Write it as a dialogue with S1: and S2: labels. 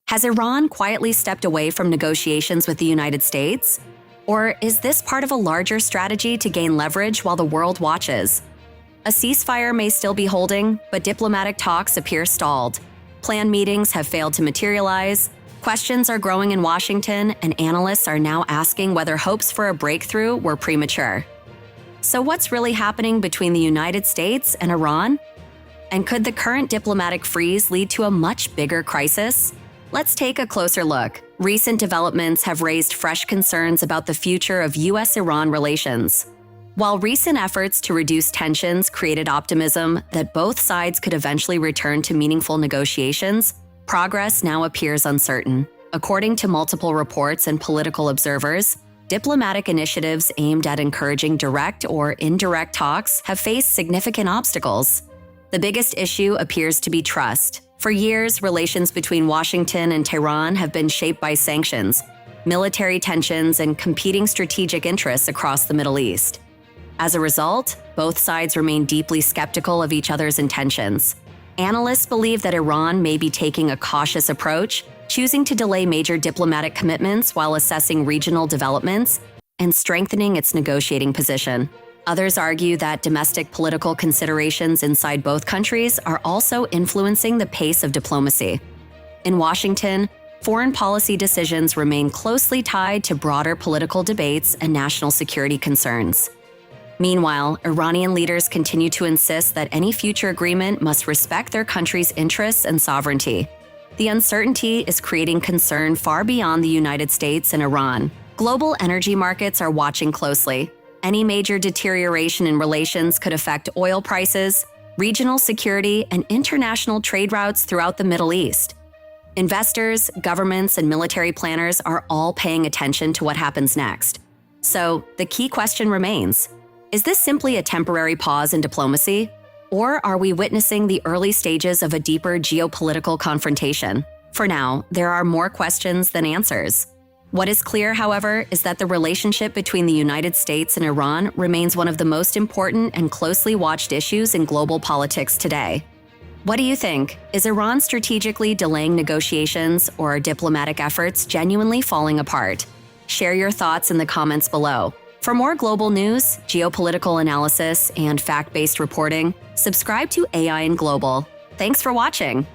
S1: Has Iran quietly stepped away from negotiations with the United States? Or is this part of a larger strategy to gain leverage while the world watches? A ceasefire may still be holding, but diplomatic talks appear stalled. Planned meetings have failed to materialize. Questions are growing in Washington, and analysts are now asking whether hopes for a breakthrough were premature. So what's really happening between the United States and Iran? And could the current diplomatic freeze lead to a much bigger crisis? Let's take a closer look. Recent developments have raised fresh concerns about the future of U.S. Iran relations. While recent efforts to reduce tensions created optimism that both sides could eventually return to meaningful negotiations, progress now appears uncertain. According to multiple reports and political observers, diplomatic initiatives aimed at encouraging direct or indirect talks have faced significant obstacles. The biggest issue appears to be trust. For years, relations between Washington and Tehran have been shaped by sanctions, military tensions, and competing strategic interests across the Middle East. As a result, both sides remain deeply skeptical of each other's intentions. Analysts believe that Iran may be taking a cautious approach, choosing to delay major diplomatic commitments while assessing regional developments and strengthening its negotiating position. Others argue that domestic political considerations inside both countries are also influencing the pace of diplomacy. In Washington, foreign policy decisions remain closely tied to broader political debates and national security concerns. Meanwhile, Iranian leaders continue to insist that any future agreement must respect their country's interests and sovereignty. The uncertainty is creating concern far beyond the United States and Iran. Global energy markets are watching closely. Any major deterioration in relations could affect oil prices, regional security, and international trade routes throughout the Middle East. Investors, governments, and military planners are all paying attention to what happens next. So, the key question remains: is this simply a temporary pause in diplomacy? Or are we witnessing the early stages of a deeper geopolitical confrontation? For now, there are more questions than answers. What is clear, however, is that the relationship between the United States and Iran remains one of the most important and closely watched issues in global politics today. What do you think? Is Iran strategically delaying negotiations, or are diplomatic efforts genuinely falling apart? Share your thoughts in the comments below. For more global news, geopolitical analysis, and fact-based reporting, subscribe to AI in Global. Thanks for watching.